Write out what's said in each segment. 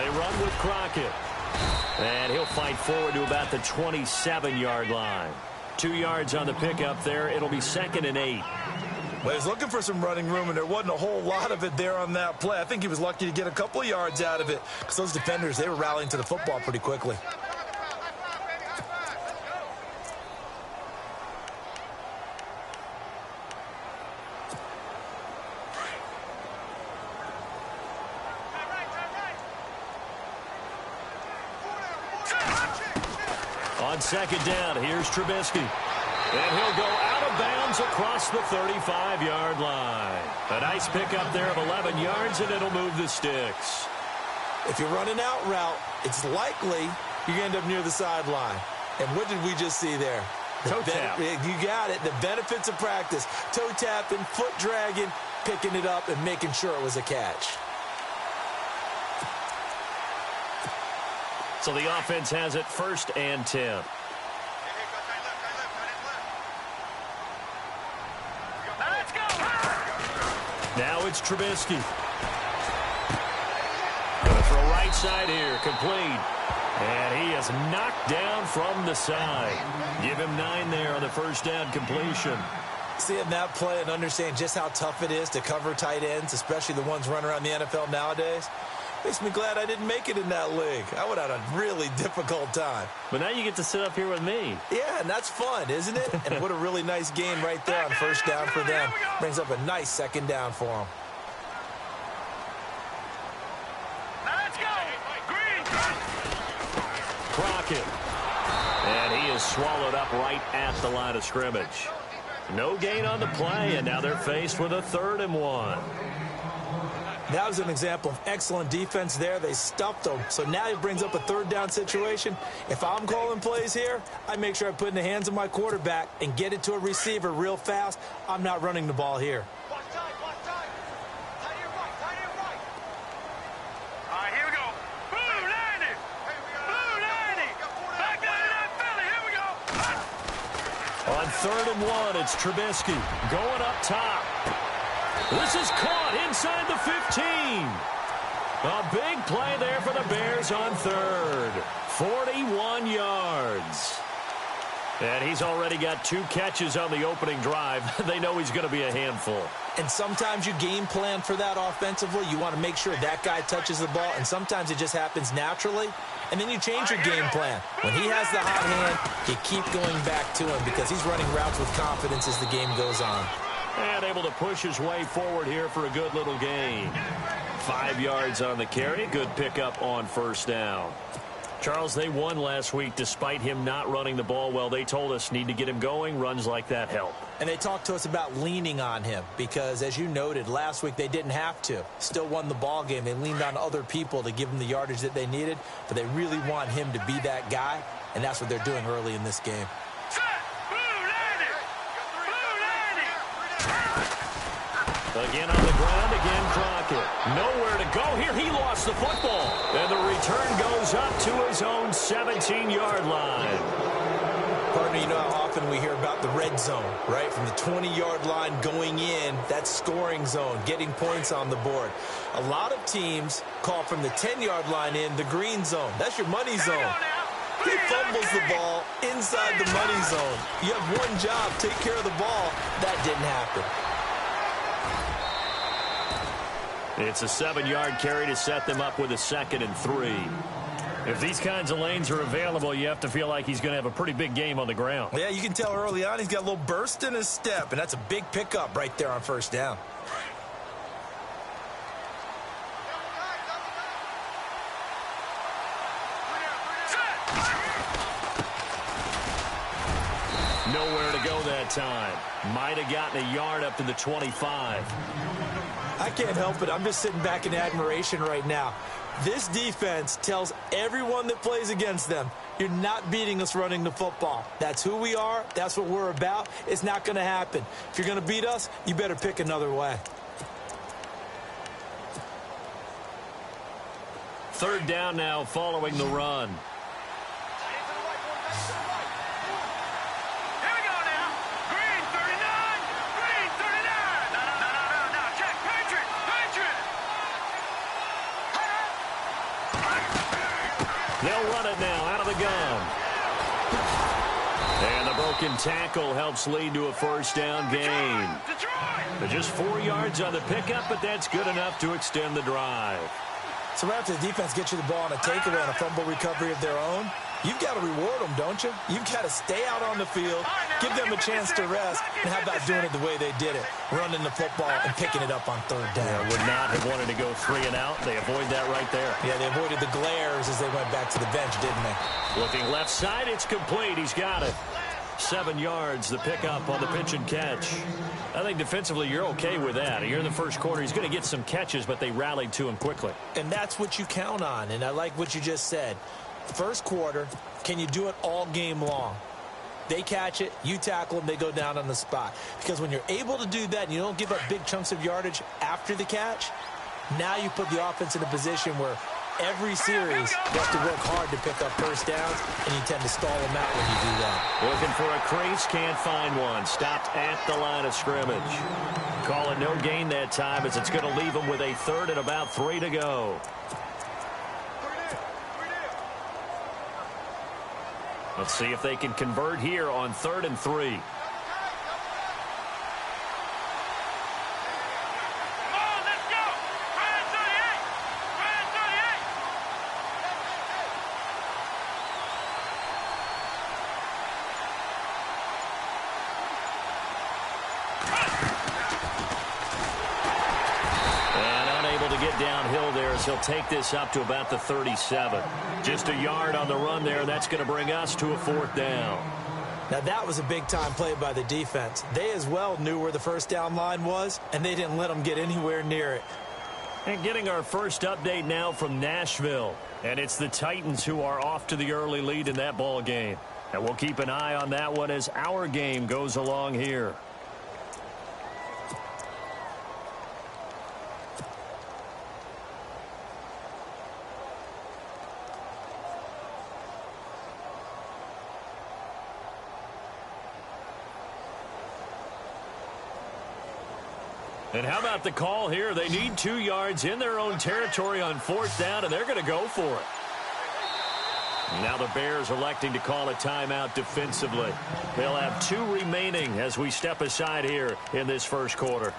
They run with Crockett. And he'll fight forward to about the 27-yard line. 2 yards on the pickup there. It'll be 2nd and 8. Well, he's looking for some running room, and there wasn't a whole lot of it there on that play. I think he was lucky to get a couple of yards out of it because those defenders, they were rallying to the football pretty quickly. On 2nd down, here's Trubisky. And he'll go out of bounds across the 35-yard line. A nice pickup there of 11 yards, and it'll move the sticks. If you run an out route, it's likely you end up near the sideline. And what did we just see there? Toe tap. You got it. The benefits of practice. Toe tapping, foot dragging, picking it up, and making sure it was a catch. So the offense has it 1st and 10. Now it's Trubisky. Gonna throw right side here, complete. And he is knocked down from the side. Give him 9 there on the 1st down completion. Seeing that play and understanding just how tough it is to cover tight ends, especially the ones running around the NFL nowadays, makes me glad I didn't make it in that league. I would have had a really difficult time. But now you get to sit up here with me. Yeah, and that's fun, isn't it? And what a really nice game right there on 1st down for them. Brings up a nice 2nd down for them. Let's go! Green! Crockett. And he is swallowed up right at the line of scrimmage. No gain on the play, and now they're faced with a 3rd and 1. That was an example of excellent defense there. They stuffed him. So now he brings up a 3rd down situation. If I'm calling plays here, I make sure I put it in the hands of my quarterback and get it to a receiver real fast. I'm not running the ball here. Watch time, watch time. Tight end right, tight end right. All right, here we go. Blue 90. Blue 90. Back down to that Philly. Here we go. On 3rd and 1, it's Trubisky going up top. This is caught inside the 15. A big play there for the Bears on 3rd. 41 yards. And he's already got 2 catches on the opening drive. They know he's going to be a handful. And sometimes you game plan for that offensively. You want to make sure that guy touches the ball, and sometimes it just happens naturally. And then you change your game plan. When he has the hot hand, you keep going back to him because he's running routes with confidence as the game goes on. And able to push his way forward here for a good little gain. 5 yards on the carry. Good pickup on 1st down. Charles, they won last week despite him not running the ball well. They told us need to get him going. Runs like that help. And they talked to us about leaning on him because, as you noted, last week they didn't have to. Still won the ball game. They leaned on other people to give them the yardage that they needed, but they really want him to be that guy, and that's what they're doing early in this game. Again on the ground, again Crockett. Nowhere to go here. He lost the football. And the return goes up to his own 17-yard line. Partner, you know how often we hear about the red zone, right? From the 20-yard line going in, that's scoring zone, getting points on the board. A lot of teams call from the 10-yard line in the green zone. That's your money zone. He fumbles the ball inside the money zone. You have one job, take care of the ball. That didn't happen. It's a 7-yard carry to set them up with a 2nd and 3. If these kinds of lanes are available, you have to feel like he's going to have a pretty big game on the ground. Yeah, you can tell early on he's got a little burst in his step, and that's a big pickup right there on 1st down. Nowhere to go that time. Might have gotten a yard up to the 25. I can't help it. I'm just sitting back in admiration right now. This defense tells everyone that plays against them, you're not beating us running the football. That's who we are. That's what we're about. It's not going to happen. If you're going to beat us, you better pick another way. 3rd down now following the run. gun. And the broken tackle helps lead to a first down gain. Just 4 yards on the pickup, but that's good enough to extend the drive. So after the defense gets you the ball on a takeaway on a fumble recovery of their own, you've got to reward them, don't you? You've got to stay out on the field, give them a chance to rest, and how about doing it the way they did it, running the football and picking it up on third down. Yeah, would not have wanted to go 3 and out. They avoid that right there. Yeah, they avoided the glares as they went back to the bench, didn't they? Looking left side, it's complete. He's got it. 7 yards, the pickup on the pitch and catch. I think defensively you're okay with that. You're in the first quarter. He's going to get some catches, but they rallied to him quickly. And that's what you count on, and I like what you just said. First quarter, can you do it all game long? They catch it, you tackle them, they go down on the spot. Because when you're able to do that and you don't give up big chunks of yardage after the catch, now you put the offense in a position where every series you have to work hard to pick up first downs, and you tend to stall them out when you do that. Looking for a crease, can't find one. Stopped at the line of scrimmage. Call it no gain that time as it's going to leave them with a third and about 3 to go. Let's see if they can convert here on 3rd and 3. Downhill there as he'll take this up to about the 37. Just a yard on the run there. That's going to bring us to a 4th down. Now that was a big-time play by the defense. They as well knew where the first down line was, and they didn't let them get anywhere near it. And getting our first update now from Nashville. And it's the Titans who are off to the early lead in that ball game. And we'll keep an eye on that one as our game goes along here. And how about the call here? They need 2 yards in their own territory on 4th down, and they're going to go for it. Now the Bears electing to call a timeout defensively. They'll have 2 remaining as we step aside here in this first quarter.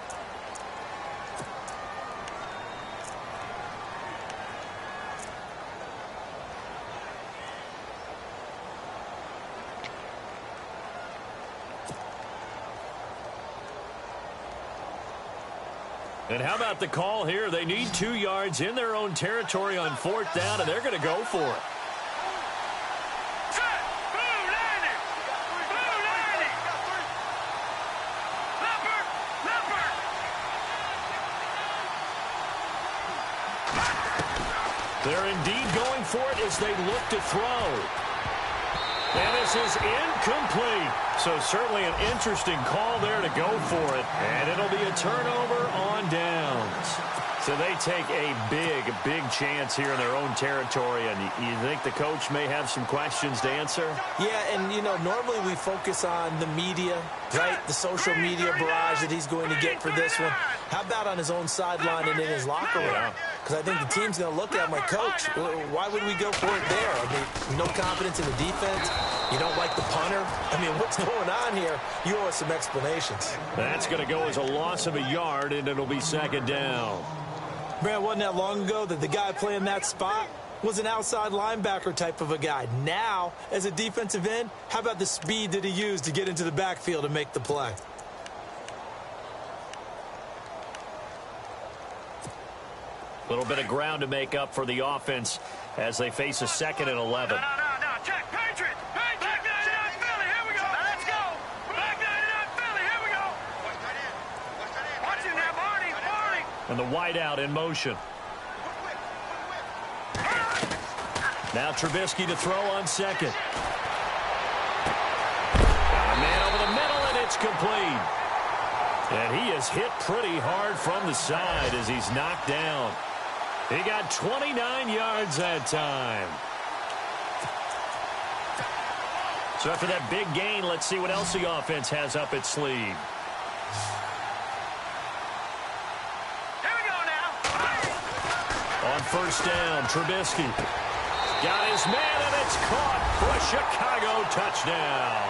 And how about the call here? They need 2 yards in their own territory on 4th down, and they're going to go for it. They're indeed going for it as they look to throw. And this is incomplete. So certainly an interesting call there to go for it. And it'll be a turnover on downs. So they take a big chance here in their own territory. And you think the coach may have some questions to answer? Yeah, and, you know, normally we focus on the media, right? The social media barrage that he's going to get for this one. How about on his own sideline and in his locker room? Because I think the team's going to look at him like, Coach, why would we go for it there? I mean, no confidence in the defense. You don't like the punter. I mean, what's going on here? You owe us some explanations. That's going to go as a loss of a yard, and it'll be 2nd down. Brad, wasn't that long ago that the guy playing that spot was an outside linebacker type of a guy. Now, as a defensive end, how about the speed that he used to get into the backfield and make the play? A little bit of ground to make up for the offense as they face a 2nd and 11. No, check. Patriot. Back 99 Philly. Here we go. Let's go. Back 99 Philly. Here we go. Watch him now, Barney. And the wideout in motion. Now Trubisky to throw on 2nd. A man over the middle, and it's complete. And he is hit pretty hard from the side as he's knocked down. He got 29 yards that time. So after that big gain, let's see what else the offense has up its sleeve. Here we go now. On 1st down, Trubisky. Got his man, and it's caught for a Chicago touchdown.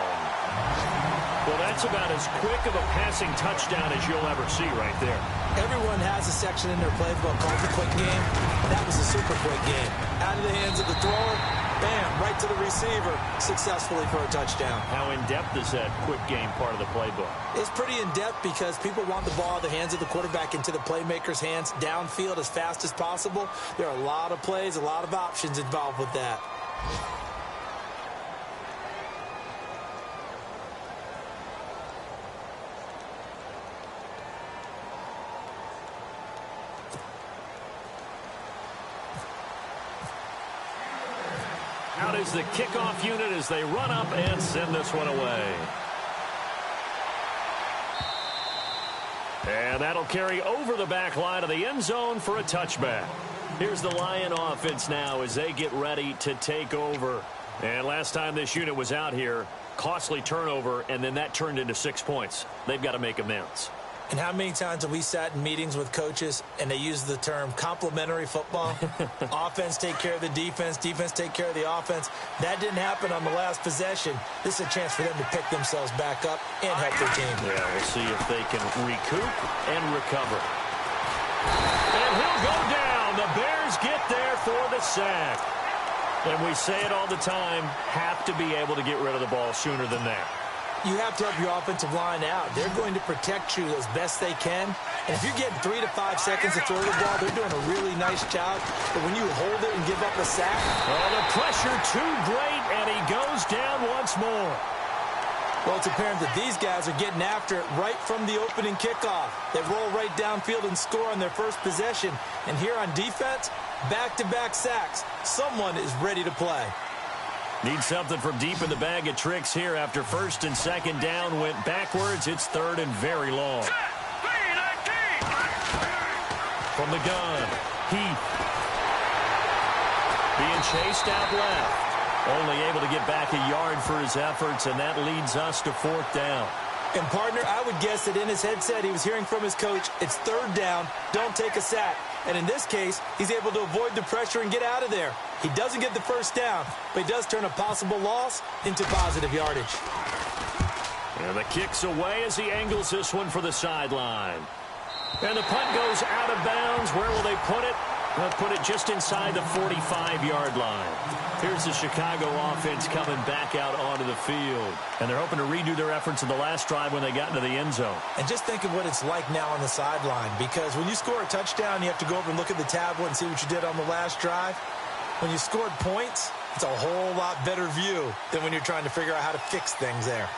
Well, that's about as quick of a passing touchdown as you'll ever see right there. Everyone has a section in their playbook called the quick game. That was a super quick game. Out of the hands of the thrower, bam, right to the receiver, successfully for a touchdown. How in-depth is that quick game part of the playbook? It's pretty in-depth because people want the ball out of the hands of the quarterback into the playmaker's hands downfield as fast as possible. There are a lot of plays, a lot of options involved with that. Out is the kickoff unit as they run up and send this one away. And that'll carry over the back line of the end zone for a touchback. Here's the Lion offense now as they get ready to take over. And last time this unit was out here, costly turnover, and then that turned into 6 points. They've got to make amends. And how many times have we sat in meetings with coaches and they use the term complementary football? Offense take care of the defense, defense take care of the offense. That didn't happen on the last possession. This is a chance for them to pick themselves back up and help their team. Yeah, we'll see if they can recoup and recover. And he'll go down. The Bears get there for the sack. And we say it all the time, have to be able to get rid of the ball sooner than that. You have to help your offensive line out. They're going to protect you as best they can. And if you're getting 3 to 5 seconds to throw the ball, they're doing a really nice job. But when you hold it and give up a sack... Oh, the pressure too great, and he goes down once more. Well, it's apparent that these guys are getting after it right from the opening kickoff. They roll right downfield and score on their first possession. And here on defense, back-to-back sacks. Someone is ready to play. Need something from deep in the bag of tricks here after first and second down went backwards. It's third and very long. From the gun, Heath. Being chased out left. Only able to get back a yard for his efforts, and that leads us to fourth down. And, partner, I would guess that in his headset he was hearing from his coach, it's third down, don't take a sack. And in this case, he's able to avoid the pressure and get out of there. He doesn't get the first down, but he does turn a possible loss into positive yardage. And the kick's away as he angles this one for the sideline. And the punt goes out of bounds. Where will they put it? They'll put it just inside the 45-yard line. Here's the Chicago offense coming back out onto the field. And they're hoping to redo their efforts in the last drive when they got into the end zone. And just think of what it's like now on the sideline. Because when you score a touchdown, you have to go over and look at the tablet and see what you did on the last drive. When you scored points, it's a whole lot better view than when you're trying to figure out how to fix things there.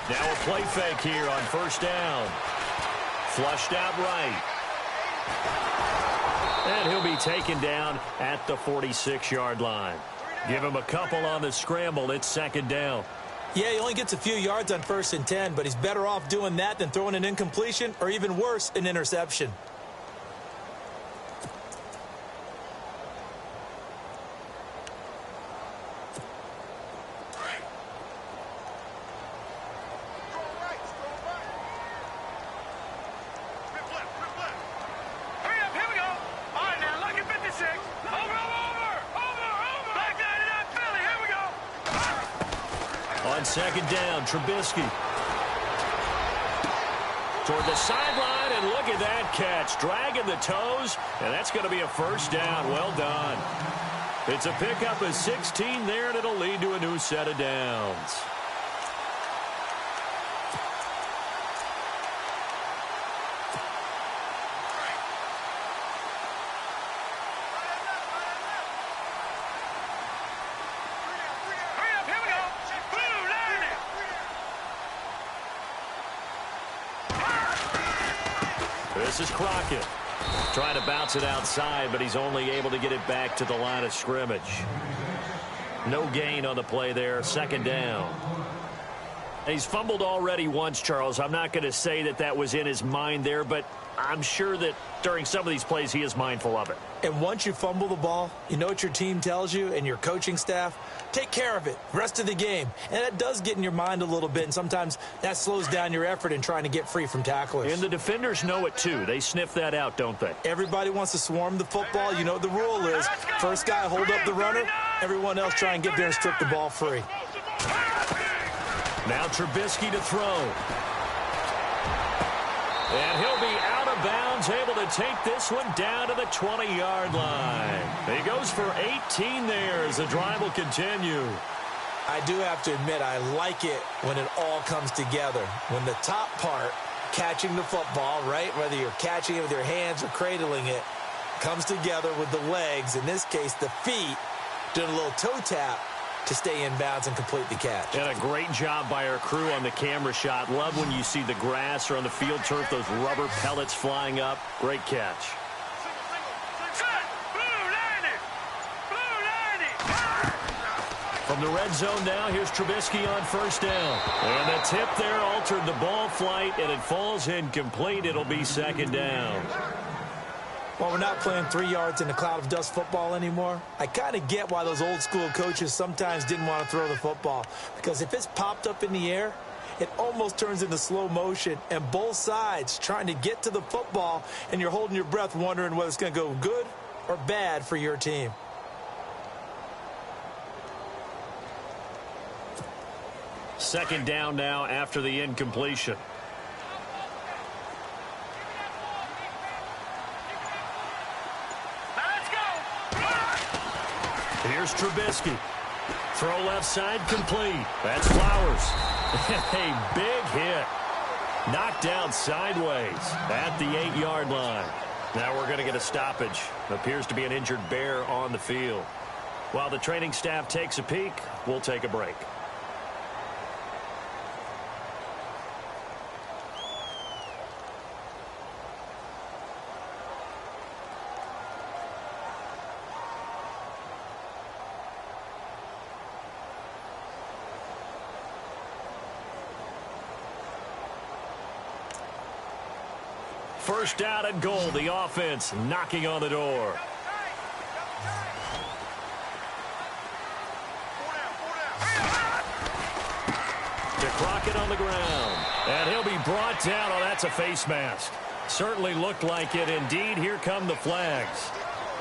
Now a play fake here on first down. Flushed out right. And he'll be taken down at the 46-yard line. Give him a couple on the scramble. It's second down. Yeah, he only gets a few yards on first and 10, but he's better off doing that than throwing an incompletion or even worse, an interception. On second down, Trubisky. Toward the sideline, and look at that catch. Dragging the toes, and that's going to be a first down. Well done. It's a pickup of 16 there, and it'll lead to a new set of downs. This is Crockett. Trying to bounce it outside, but he's only able to get it back to the line of scrimmage. No gain on the play there. Second down. He's fumbled already once, Charles. I'm not going to say that that was in his mind there, but I'm sure that during some of these plays he is mindful of it. And once you fumble the ball, you know what your team tells you and your coaching staff? Take care of it rest of the game. And that does get in your mind a little bit, and sometimes that slows down your effort in trying to get free from tacklers. And the defenders know it too. They sniff that out, don't they? Everybody wants to swarm the football. You know what the rule is. First guy hold up the runner. Everyone else try and get there and strip the ball free. Now Trubisky to throw. And he'll be out of bounds, able to take this one down to the 20-yard line. He goes for 18 there as the drive will continue. I do have to admit, I like it when it all comes together. When the top part, catching the football, right, whether you're catching it with your hands or cradling it, comes together with the legs, in this case the feet, doing a little toe tap to stay in bounds and complete the catch. And a great job by our crew on the camera shot. Love when you see the grass or on the field turf, those rubber pellets flying up. Great catch. From the red zone now, here's Trubisky on first down. And the tip there altered the ball flight, and it falls incomplete. It'll be second down. Well, we're not playing 3 yards in a cloud of dust football anymore. I kind of get why those old school coaches sometimes didn't want to throw the football. Because if it's popped up in the air, it almost turns into slow motion. And both sides trying to get to the football, and you're holding your breath wondering whether it's going to go good or bad for your team. Second down now after the incompletion. Here's Trubisky. Throw left side complete. That's Flowers. A big hit. Knocked down sideways at the 8-yard line. Now we're going to get a stoppage. Appears to be an injured Bear on the field. While the training staff takes a peek, we'll take a break. First down and goal. The offense knocking on the door. To Crockett on the ground. And he'll be brought down. Oh, that's a face mask. Certainly looked like it. Indeed, here come the flags.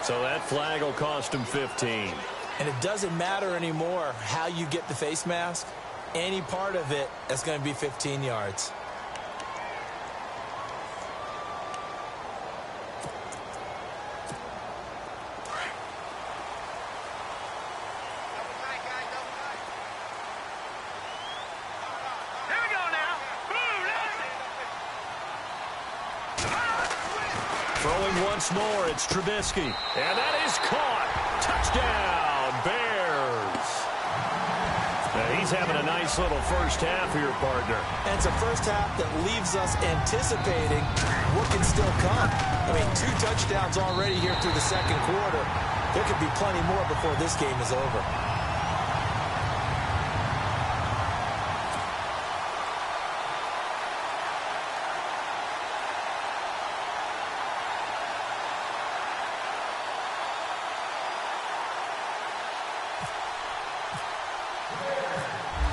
So that flag will cost him 15. And it doesn't matter anymore how you get the face mask. Any part of it, that's going to be 15 yards. Throwing once more, it's Trubisky. And that is caught. Touchdown, Bears. Now he's having a nice little first half here, partner. And it's a first half that leaves us anticipating what can still come. I mean, 2 touchdowns already here through the second quarter. There could be plenty more before this game is over.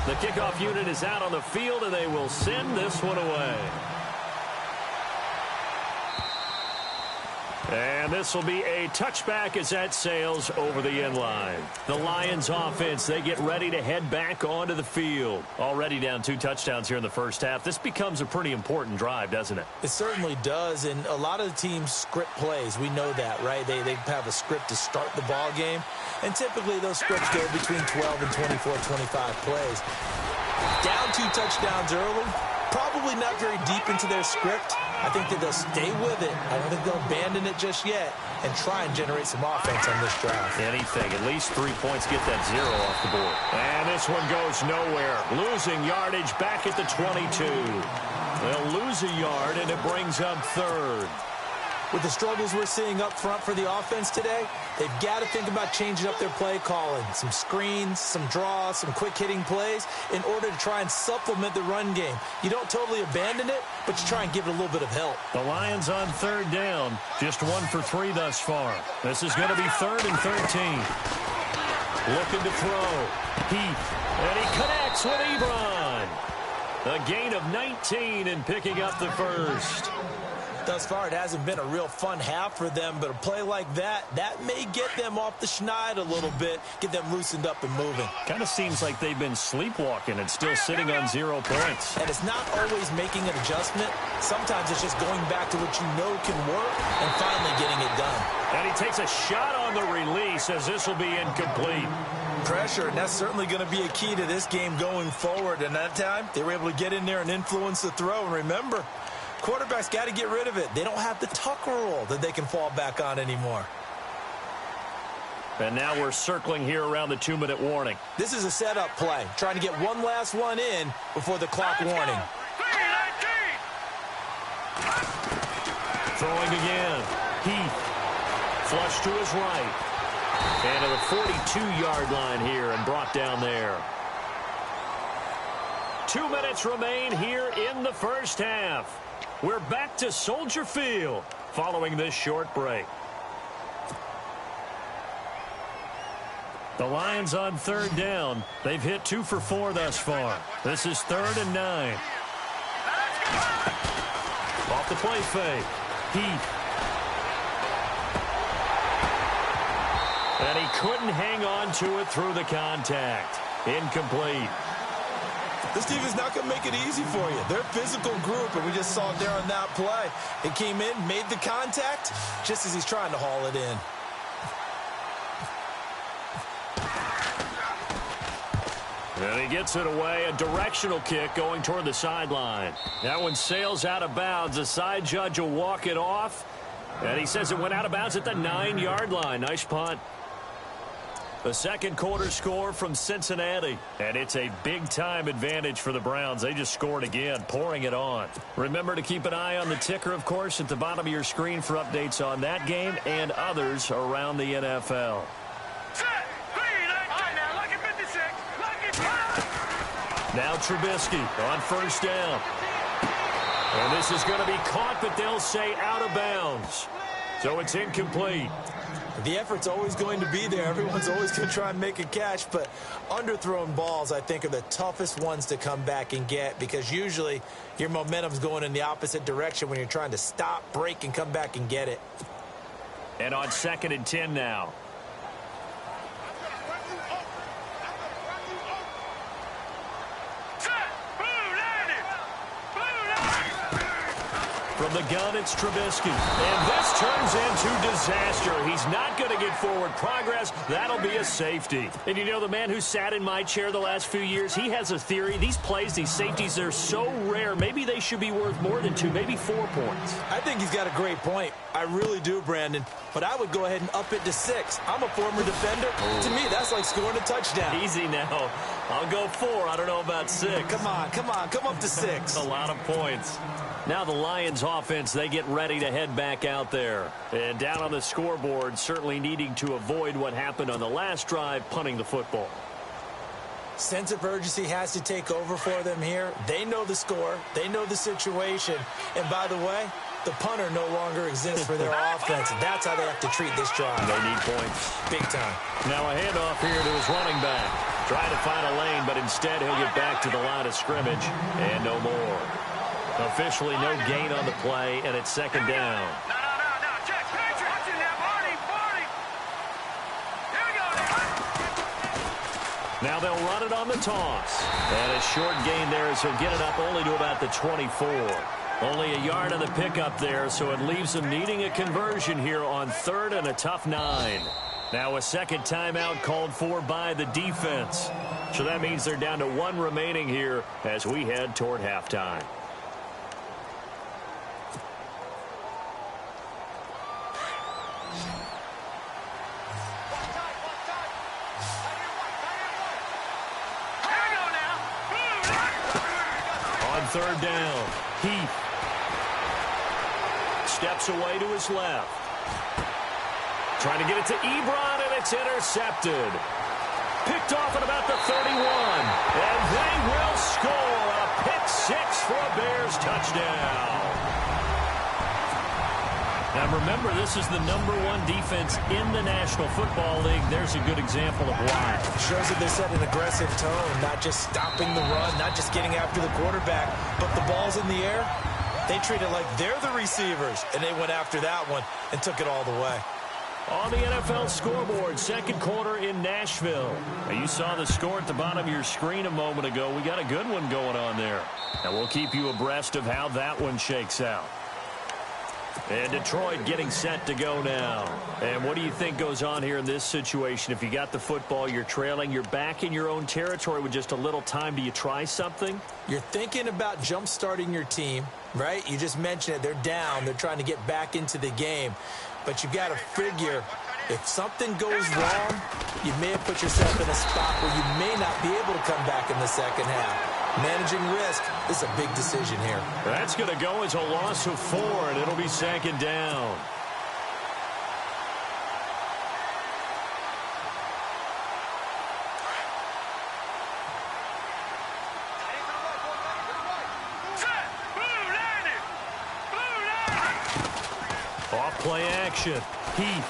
The kickoff unit is out on the field, and they will send this one away. And this will be a touchback as that sails over the end line. The Lions offense, they get ready to head back onto the field. Already down 2 touchdowns here in the first half. This becomes a pretty important drive, doesn't it? It certainly does, and a lot of the teams script plays. We know that, right? They have a script to start the ball game, and typically those scripts go between 12 and 24, 25 plays. Down 2 touchdowns early, probably not very deep into their script. I think that they'll stay with it. I don't think they'll abandon it just yet and try and generate some offense on this drive. Anything. At least 3 points, get that 0 off the board. And this one goes nowhere. Losing yardage back at the 22. They'll lose a yard, and it brings up third. With the struggles we're seeing up front for the offense today, they've got to think about changing up their play calling. Some screens, some draws, some quick-hitting plays in order to try and supplement the run game. You don't totally abandon it, but you try and give it a little bit of help. The Lions on third down. Just 1 for 3 thus far. This is going to be 3rd and 13. Looking to throw. Heath. And he connects with Ebron. A gain of 19 and picking up the first. Thus far, it hasn't been a real fun half for them, but a play like that may get them off the schneid a little bit, get them loosened up and moving. Kind of seems like they've been sleepwalking and still sitting on 0 points. And it's not always making an adjustment. Sometimes it's just going back to what you know can work and finally getting it done. And he takes a shot on the release as this will be incomplete. Pressure, and that's certainly going to be a key to this game going forward. And that time, they were able to get in there and influence the throw. And remember, quarterbacks got to get rid of it. They don't have the tuck rule that they can fall back on anymore. And now we're circling here around the 2-minute warning. This is a setup play, trying to get one last one in before the clock warning. Throwing again. Heath. Flush to his right. And to the 42-yard line here and brought down there. 2 minutes remain here in the first half. We're back to Soldier Field following this short break. The Lions on third down. They've hit 2 for 4 thus far. This is 3rd and 9. Off the play fake. Heath. And he couldn't hang on to it through the contact. Incomplete. This team is not going to make it easy for you. They're a physical group, and we just saw it there on that play. He came in, made the contact, just as he's trying to haul it in. And he gets it away, a directional kick going toward the sideline. That one sails out of bounds. The side judge will walk it off. And he says it went out of bounds at the 9-yard line. Nice punt. The second quarter score from Cincinnati. And it's a big-time advantage for the Browns. They just scored again, pouring it on. Remember to keep an eye on the ticker, of course, at the bottom of your screen for updates on that game and others around the NFL. Now Trubisky on first down. And this is going to be caught, but they'll say out of bounds. So it's incomplete. The effort's always going to be there. Everyone's always going to try and make a catch, but underthrown balls, I think, are the toughest ones to come back and get because usually your momentum's going in the opposite direction when you're trying to stop, break, and come back and get it. And on 2nd and 10 now. From the gun, it's Trubisky. And this turns into disaster. He's not going to get forward progress. That'll be a safety. And you know, the man who sat in my chair the last few years, he has a theory. These plays, these safeties, they're so rare. Maybe they should be worth more than 2, maybe 4 points. I think he's got a great point. I really do, Brandon. But I would go ahead and up it to 6. I'm a former defender. To me, that's like scoring a touchdown. Easy now. I'll go 4. I don't know about 6. Come on. Come up to 6. A lot of points. Now the Lions offense, they get ready to head back out there. And down on the scoreboard, certainly needing to avoid what happened on the last drive, punting the football. Sense of urgency has to take over for them here. They know the score. They know the situation. And by the way, the punter no longer exists for their offense. That's how they have to treat this drive. They need points. Big time. Now a handoff here to his running back. Trying to find a lane, but instead he'll get back to the line of scrimmage. And no more. Officially no gain on the play, and it's 2nd down. No. Check. Watching that. Barney. Here we go. Now they'll run it on the toss. And a short gain there as he'll get it up only to about the 24. Only a yard on the pickup there, so it leaves them needing a conversion here on 3rd and a tough 9. Now a second timeout called for by the defense. So that means they're down to 1 remaining here as we head toward halftime. On 3rd down, Heath. steps away to his left. Trying to get it to Ebron, and it's intercepted. Picked off at about the 31. And they will score a pick six for a Bears touchdown. Now remember, this is the #1 defense in the National Football League. There's a good example of why. Shows that they set an aggressive tone, not just stopping the run, not just getting after the quarterback, but the ball's in the air. They treat it like they're the receivers, and they went after that one and took it all the way. On the NFL scoreboard, second quarter in Nashville. Now, you saw the score at the bottom of your screen a moment ago. We got a good one going on there. And we'll keep you abreast of how that one shakes out. And Detroit getting set to go now. And what do you think goes on here in this situation? If you got the football, you're trailing, you're back in your own territory with just a little time. Do you try something? You're thinking about jump-starting your team, right? You just mentioned it. They're down. They're trying to get back into the game. But you've got to figure, if something goes wrong, you may have put yourself in a spot where you may not be able to come back in the second half. Managing risk is a big decision here. That's going to go as a loss of 4, and it'll be second down. Off play action. Heath.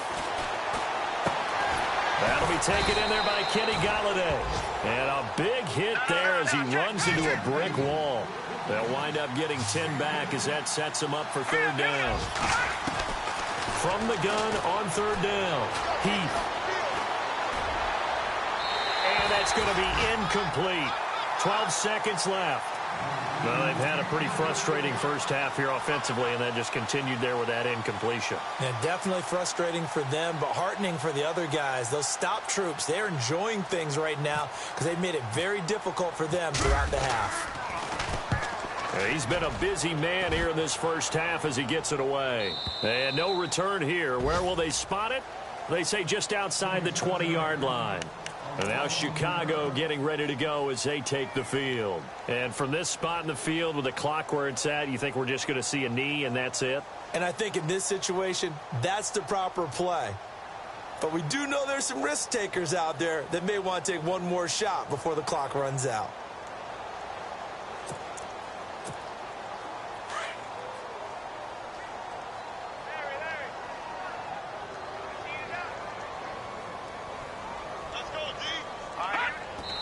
That'll be taken in there by Kenny Golladay. And a big hit there as he runs into a brick wall. They'll wind up getting 10 back as that sets him up for third down. From the gun on third down. Heath. And that's going to be incomplete. 12 seconds left. Well, they've had a pretty frustrating first half here offensively, and that just continued there with that incompletion. Yeah, definitely frustrating for them, but heartening for the other guys. Those stop troops, they're enjoying things right now because they've made it very difficult for them throughout the half. He's been a busy man here in this first half as he gets it away. And no return here. Where will they spot it? They say just outside the 20-yard line. And now Chicago getting ready to go as they take the field. And from this spot in the field with the clock where it's at, you think we're just going to see a knee and that's it? And I think in this situation, that's the proper play. But we do know there's some risk takers out there that may want to take one more shot before the clock runs out.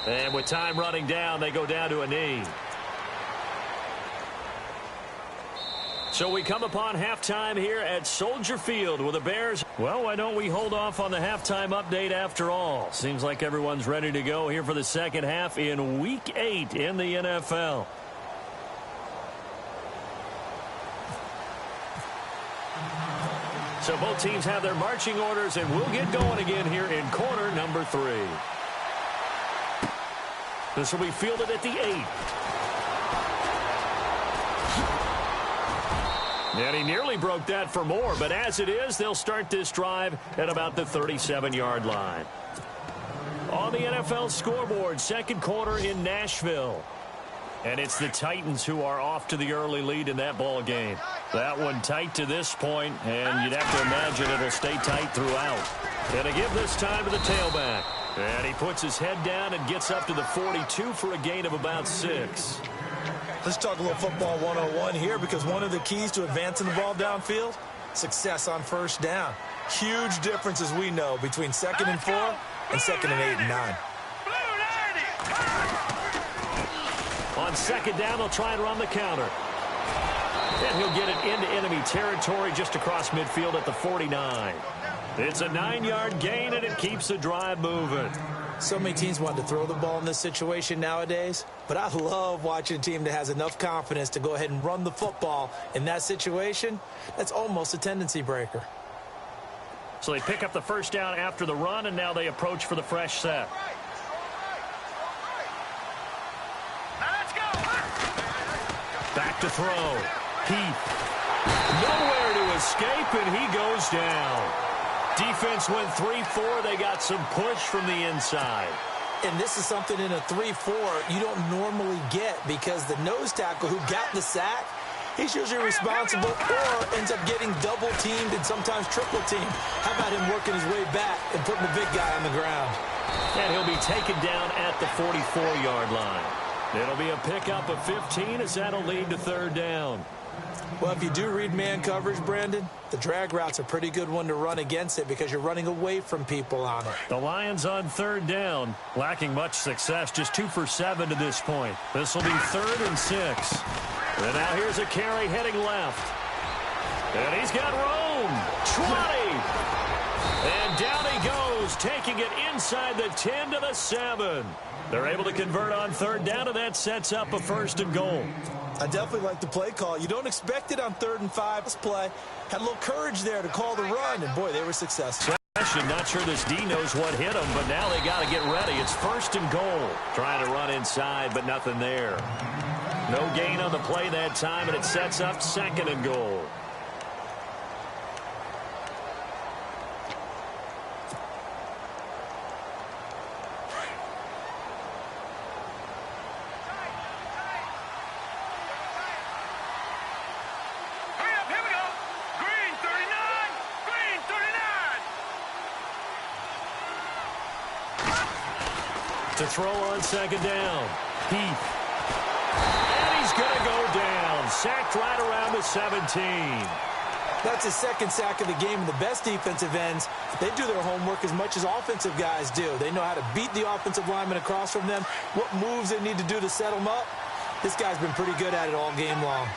And with time running down, they go down to a knee. So we come upon halftime here at Soldier Field with the Bears. Well, why don't we hold off on the halftime update after all? Seems like everyone's ready to go here for the second half in Week 8 in the NFL. So both teams have their marching orders, and we'll get going again here in quarter number 3. This will be fielded at the 8. And he nearly broke that for more, but as it is, they'll start this drive at about the 37-yard line. On the NFL scoreboard, second quarter in Nashville. And it's the Titans who are off to the early lead in that ball game. That one tight to this point, and you'd have to imagine it'll stay tight throughout. And a give this time to the tailback. And he puts his head down and gets up to the 42 for a gain of about 6. Let's talk a little football 101 here, because one of the keys to advancing the ball downfield, success on first down. Huge difference, as we know, between 2nd and 4 and 2nd and 8 and 9. On second down, they'll try and run the counter. And he'll get it into enemy territory just across midfield at the 49. It's a 9-yard gain, and it keeps the drive moving. So many teams want to throw the ball in this situation nowadays, but I love watching a team that has enough confidence to go ahead and run the football in that situation. That's almost a tendency breaker. So they pick up the first down after the run, and now they approach for the fresh set. Back to throw. Heath. Nowhere to escape, and he goes down. Defense went 3-4. They got some push from the inside. And this is something in a 3-4 you don't normally get, because the nose tackle who got the sack, He's usually responsible or ends up getting double-teamed and sometimes triple-teamed. How about him working his way back and putting the big guy on the ground? And he'll be taken down at the 44-yard line. It'll be a pickup of 15 as that'll lead to third down. Well, if you do read man coverage, Brandon, the drag route's a pretty good one to run against it because you're running away from people on it. The Lions on third down, lacking much success, just 2 for 7 to this point. This will be 3rd and 6. And now here's a carry heading left. And he's got room. 20. And down he goes, taking it inside the 10 to the 7. They're able to convert on third down, and that sets up a 1st and goal. I definitely like the play call. You don't expect it on 3rd and 5. This play had a little courage there to call the run, and boy, they were successful. Not sure this D knows what hit him, but now they got to get ready. It's 1st and goal. Trying to run inside, but nothing there. No gain on the play that time, and it sets up 2nd and goal. To throw on 2nd down. Heath. And he's going to go down. Sacked right around the 17. That's his 2nd sack of the game, and the best defensive ends, they do their homework as much as offensive guys do. They know how to beat the offensive lineman across from them, what moves they need to do to set them up. This guy's been pretty good at it all game long.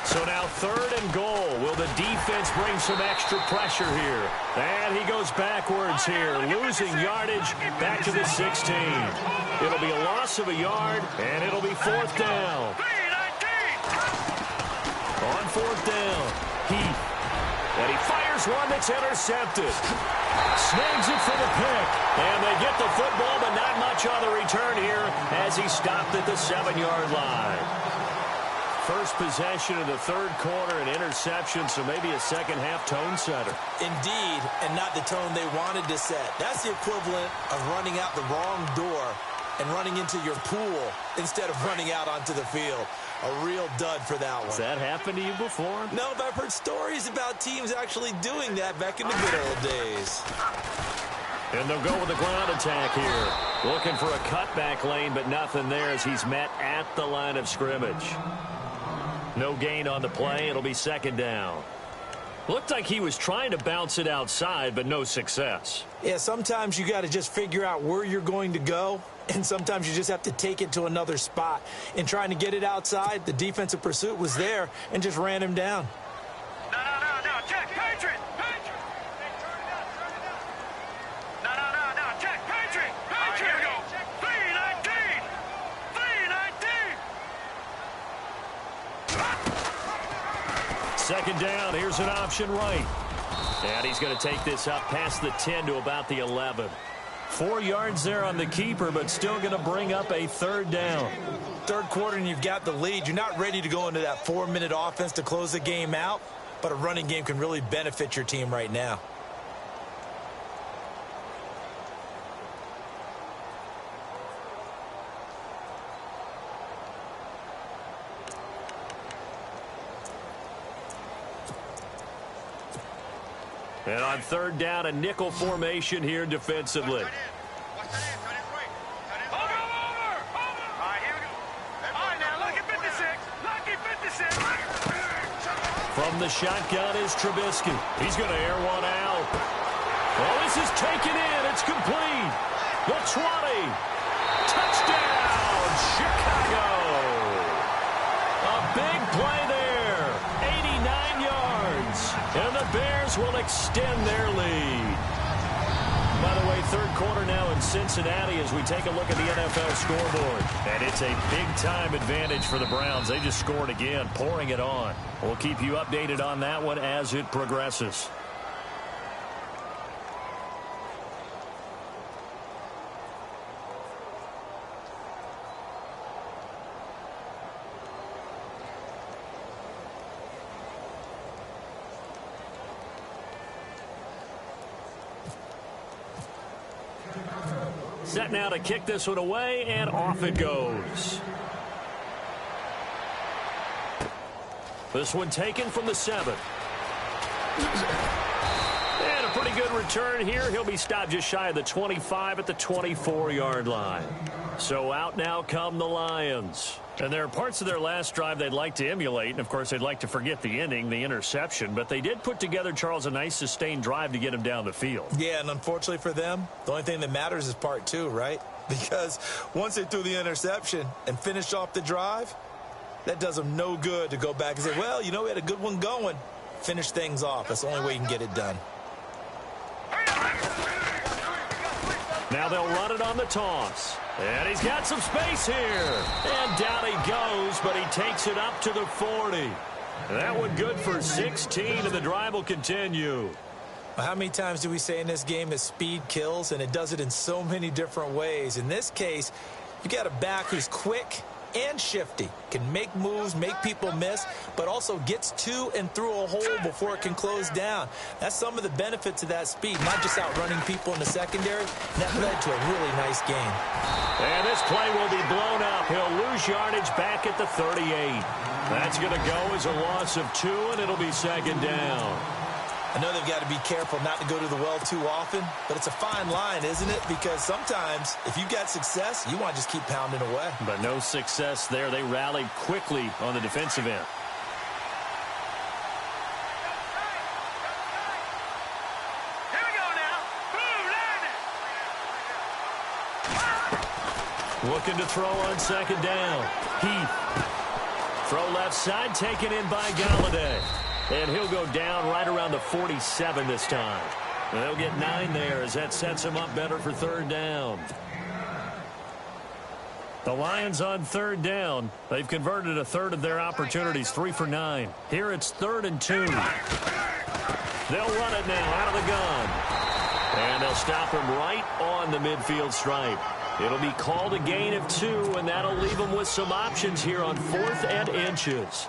So now 3rd and goal. Will the defense bring some extra pressure here? And he goes backwards here, losing yardage back to the 16. It'll be a loss of a yard, and it'll be 4th down. On 4th down, Heath. And he fires one that's intercepted. Snags it for the pick. And they get the football, but not much on the return here as he stopped at the 7-yard line. First possession of the 3rd quarter, an interception, so maybe a second-half tone setter. Indeed, and not the tone they wanted to set. That's the equivalent of running out the wrong door and running into your pool instead of running out onto the field. A real dud for that one. Has that happened to you before? No, but I've heard stories about teams actually doing that back in the good old days. And they'll go with a ground attack here. Looking for a cutback lane, but nothing there as he's met at the line of scrimmage. No gain on the play. It'll be 2nd down. Looked like he was trying to bounce it outside, but no success. Yeah, sometimes you got to just figure out where you're going to go, and sometimes you just have to take it to another spot. In trying to get it outside, the defensive pursuit was there and just ran him down. No, check, Patriot! No, check, Patriot! Here we go. 319! 319! 2nd down. Here's an option right. And he's going to take this up past the 10 to about the 11. 4 yards there on the keeper, but still going to bring up a 3rd down. 3rd quarter and you've got the lead. You're not ready to go into that 4-minute offense to close the game out, but a running game can really benefit your team right now. And on 3rd down, a nickel formation here defensively. Over! All right, here we go. All right, now, lucky 56. Lucky 56. From the shotgun is Trubisky. He's going to air one out. Oh, this is taken in. It's complete. The 20. Touchdown, Chicago. A big play there. 89 yards. And the Bears will extend their lead. By the way, 3rd quarter now in Cincinnati as we take a look at the NFL scoreboard. And it's a big-time advantage for the Browns. They just scored again, pouring it on. We'll keep you updated on that one as it progresses. Set now to kick this one away, and off it goes. This one taken from the 7. And a pretty good return here. He'll be stopped just shy of the 25 at the 24-yard line. So out now come the Lions. And there are parts of their last drive they'd like to emulate. And, of course, they'd like to forget the ending, the interception. But they did put together, Charles, a nice sustained drive to get him down the field. Yeah, and unfortunately for them, the only thing that matters is part 2, right? Because once they threw the interception and finished off the drive, that does them no good to go back and say, well, you know, we had a good one going. Finish things off. That's the only way you can get it done. Now they'll run it on the toss. And he's got some space here. And down he goes, but he takes it up to the 40. That one good for 16, and the drive will continue. Well, how many times do we say in this game that speed kills, and it does it in so many different ways? In this case, you got a back who's quick and shifty, can make moves, make people miss, but also gets to and through a hole before it can close down. That's some of the benefits of that speed, not just outrunning people in the secondary. That led to a really nice game. And this play will be blown up. He'll lose yardage back at the 38. That's going to go as a loss of 2, and it'll be second down. I know they've got to be careful not to go to the well too often, but it's a fine line, isn't it? Because sometimes, if you've got success, you want to just keep pounding away. But no success there. They rallied quickly on the defensive end. Here we go now. Boom, landed. Looking to throw on second down. Heath. Throw left side, taken in by Galladay. And he'll go down right around the 47 this time. And they'll get 9 there as that sets him up better for third down. The Lions on third down. They've converted a third of their opportunities, 3 for 9. Here it's 3rd and 2. They'll run it now out of the gun. And they'll stop him right on the midfield stripe. It'll be called a gain of 2, and that'll leave them with some options here on 4th and inches.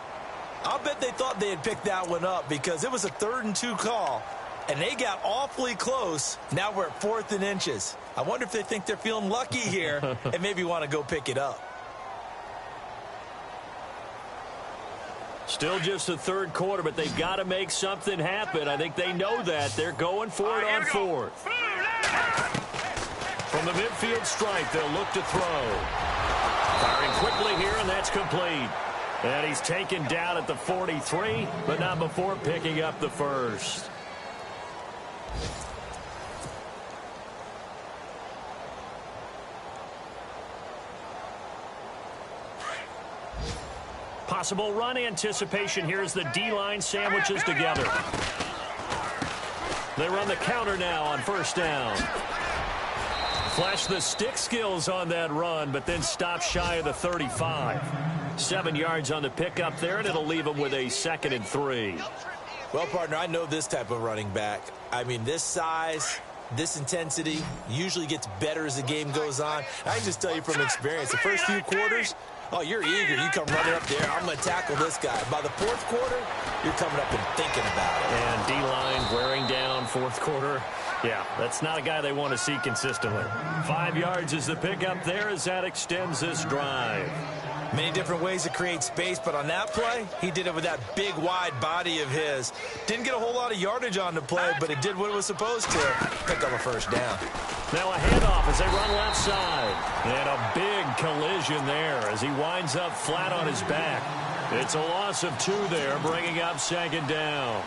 I'll bet they thought they had picked that one up because it was a 3rd and 2 call, and they got awfully close. Now we're at 4th and inches. I wonder if they think they're feeling lucky here and maybe want to go pick it up. Still just the third quarter, but they've got to make something happen. I think they know that. They're going for it on 4th. From the midfield stripe, they'll look to throw. Firing quickly here, and that's complete. And he's taken down at the 43, but not before picking up the first. Possible run anticipation here as the D-line sandwiches together. They run the counter now on first down. Flash the stick skills on that run, but then stop shy of the 35. 7 yards on the pickup there, and it'll leave them with a 2nd and 3. Well, partner, I know this type of running back. I mean, this size, this intensity usually gets better as the game goes on. I can just tell you from experience, the first few quarters, oh, you're eager. You come running up there. I'm going to tackle this guy. By the 4th quarter, you're coming up and thinking about it. And D-line wearing down 4th quarter. Yeah, that's not a guy they want to see consistently. 5 yards is the pickup there as that extends this drive. Many different ways to create space, but on that play, he did it with that big, wide body of his. Didn't get a whole lot of yardage on the play, but it did what it was supposed to. Pick up a first down. Now a handoff as they run left side. And a big collision there as he winds up flat on his back. It's a loss of 2 there, bringing up 2nd down.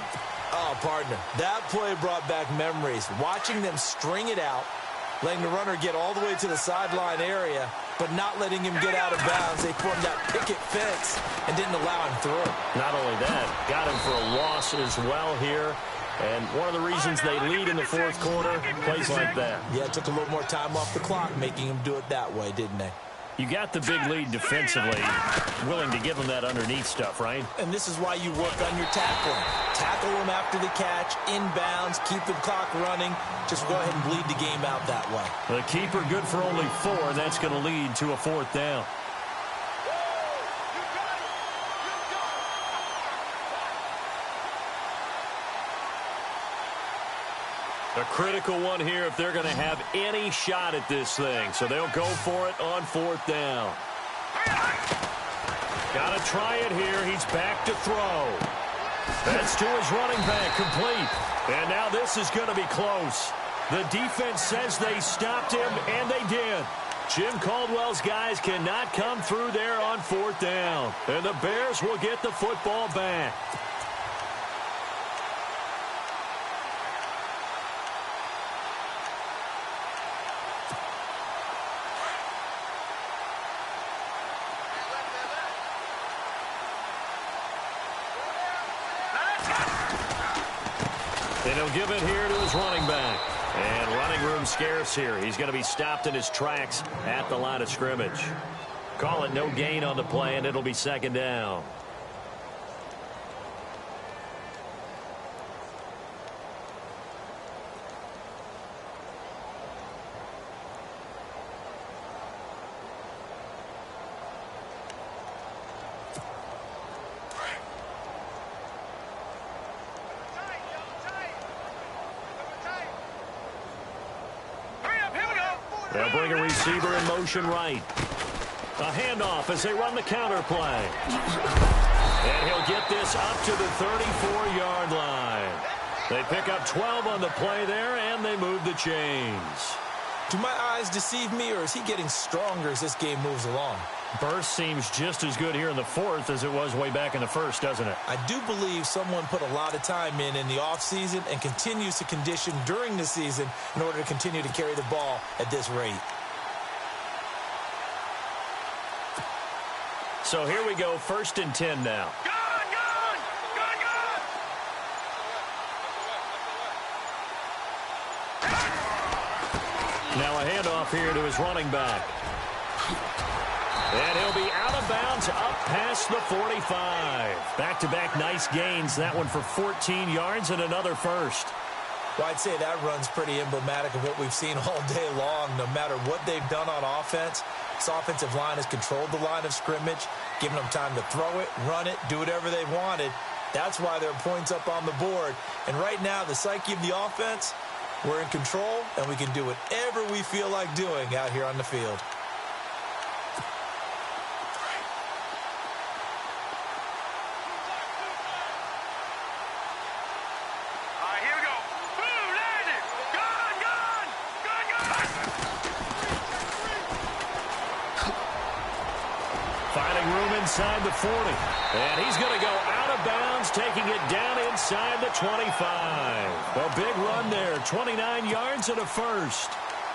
Oh, partner, that play brought back memories. Watching them string it out, letting the runner get all the way to the sideline area, but not letting him get out of bounds. They formed that picket fence and didn't allow him through. Not only that, got him for a loss as well here. And one of the reasons they lead in the 4th quarter, plays like that. Yeah, it took a little more time off the clock, making him do it that way, didn't they? You got the big lead defensively, willing to give them that underneath stuff, right? And this is why you work on your tackling. Tackle them after the catch, inbounds, keep the clock running. Just go ahead and bleed the game out that way. The keeper good for only 4, and that's going to lead to a 4th down. A critical one here if they're going to have any shot at this thing. So they'll go for it on 4th down. Got to try it here. He's back to throw. That's to his running back, complete. And now this is going to be close. The defense says they stopped him, and they did. Jim Caldwell's guys cannot come through there on 4th down. And the Bears will get the football back. And he'll give it here to his running back. And running room scarce here. He's going to be stopped in his tracks at the line of scrimmage. Call it no gain on the play, and it'll be 2nd down. They'll bring a receiver in motion right. A handoff as they run the counter play. And he'll get this up to the 34-yard line. They pick up 12 on the play there, and they move the chains. Do my eyes deceive me, or is he getting stronger as this game moves along? Burst seems just as good here in the 4th as it was way back in the 1st, doesn't it? I do believe someone put a lot of time in the offseason and continues to condition during the season in order to continue to carry the ball at this rate. So here we go, 1st and 10 now. Now a handoff here to his running back. And he'll be out of bounds up past the 45. Back-to-back nice gains. That one for 14 yards and another first. Well, I'd say that run's pretty emblematic of what we've seen all day long. No matter what they've done on offense, this offensive line has controlled the line of scrimmage, given them time to throw it, run it, do whatever they wanted. That's why there are points up on the board. And right now, the psyche of the offense, we're in control, and we can do whatever we feel like doing out here on the field. Finding room inside the 40. And he's going to go out of bounds, taking it down inside the 25. A big run there, 29 yards and a first.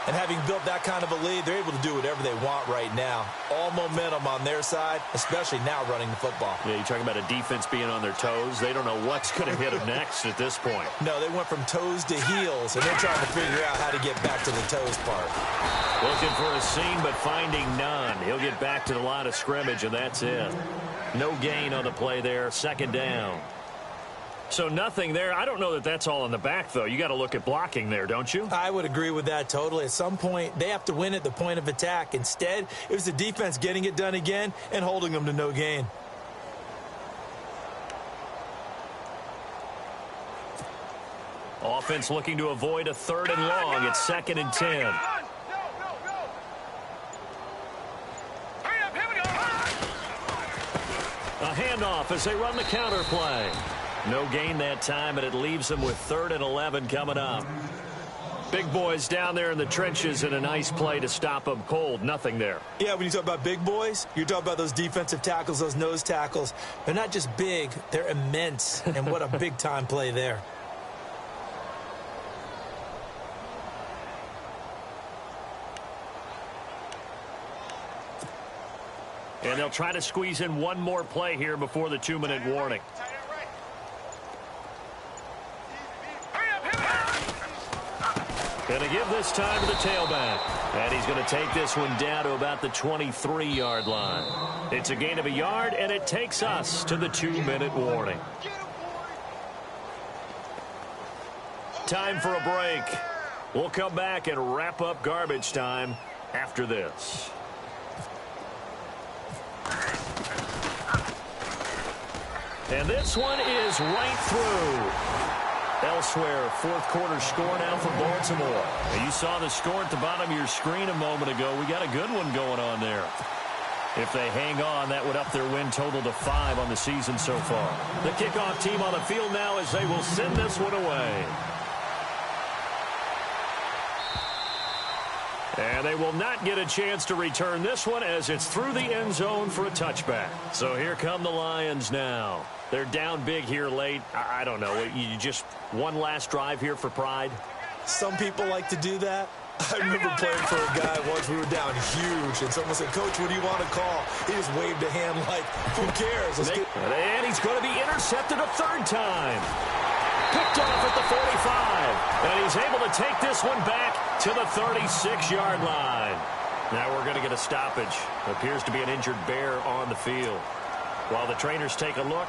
And having built that kind of a lead, they're able to do whatever they want right now. All momentum on their side, especially now running the football. Yeah, you're talking about a defense being on their toes. They don't know what's going to hit them next at this point. No, they went from toes to heels, and they're trying to figure out how to get back to the toes part. Looking for a seam, but finding none. He'll get back to the line of scrimmage, and that's it. No gain on the play there, 2nd down. So nothing there. I don't know that that's all in the back, though. You got to look at blocking there, don't you? I would agree with that totally. At some point, they have to win at the point of attack. Instead, it was the defense getting it done again and holding them to no gain. Offense looking to avoid a 3rd and long. It's 2nd and 10. A handoff as they run the counter play. No gain that time, and it leaves them with 3rd and 11 coming up. Big boys down there in the trenches, and a nice play to stop them cold. Nothing there. Yeah, when you talk about big boys, you're talking about those defensive tackles, those nose tackles. They're not just big, they're immense, and what a big-time play there. And they'll try to squeeze in one more play here before the 2-minute warning. Going to give this time to the tailback. And he's going to take this one down to about the 23-yard line. It's a gain of a yard, and it takes us to the 2-minute warning. Time for a break. We'll come back and wrap up garbage time after this. And this one is right through. Elsewhere, 4th quarter score now for Baltimore. And you saw the score at the bottom of your screen a moment ago. We got a good one going on there. If they hang on, that would up their win total to 5 on the season so far. The kickoff team on the field now as they will send this one away. And they will not get a chance to return this one as it's through the end zone for a touchback. So here come the Lions now. They're down big here late. I don't know. You just one last drive here for pride? Some people like to do that. I remember playing for a guy once. We were down huge, and someone said, "Coach, what do you want to call?" He just waved a hand like, "Who cares?" And he's going to be intercepted a third time. Picked off at the 45. And he's able to take this one back to the 36-yard line. Now we're going to get a stoppage. Appears to be an injured bear on the field. While the trainers take a look,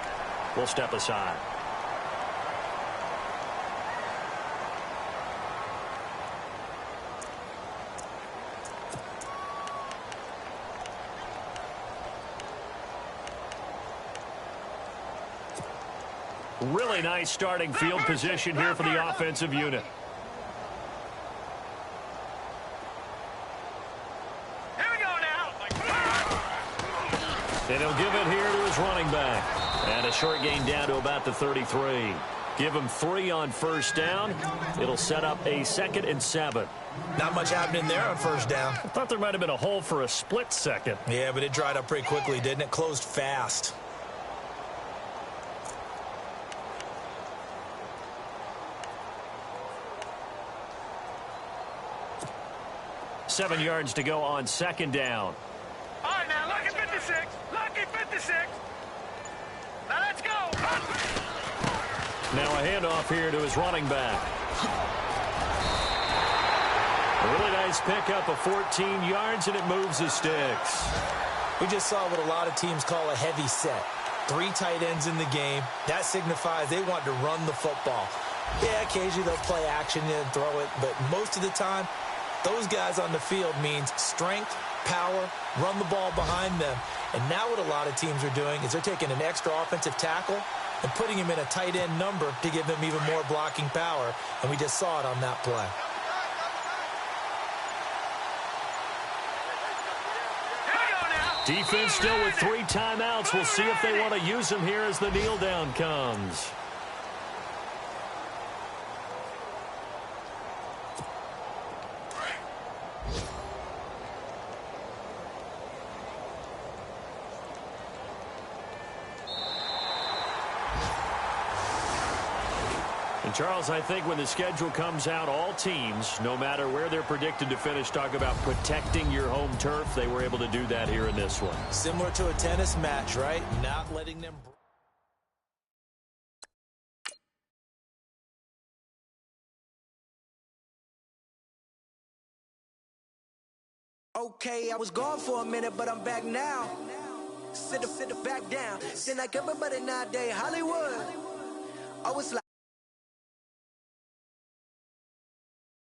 we'll step aside. Really nice starting field position here for the offensive unit. Here we go now. And he'll give it here to his running back. And a short gain down to about the 33. Give him 3 on first down. It'll set up a 2nd and 7. Not much happening there on first down. I thought there might have been a hole for a split second. Yeah, but it dried up pretty quickly, didn't it? Closed fast. Seven yards to go on second down. All right, now, lucky 56. Lucky 56. Now, let's go. Now a handoff here to his running back. A really nice pickup of 14 yards, and it moves the sticks. We just saw what a lot of teams call a heavy set. 3 tight ends in the game. That signifies they want to run the football. Yeah, occasionally they'll play action and throw it, but most of the time, those guys on the field means strength, power, run the ball behind them. And now what a lot of teams are doing is they're taking an extra offensive tackle and putting him in a tight end number to give them even more blocking power. And we just saw it on that play. Defense still with 3 timeouts. We'll see if they want to use them here as the kneel down comes. And Charles, I think when the schedule comes out, all teams, no matter where they're predicted to finish, talk about protecting your home turf. They were able to do that here in this one. Similar to a tennis match, right? Not letting them... Okay, I was gone for a minute, but I'm back now. Sit back down. Then like everybody nowadays, Hollywood. I was like...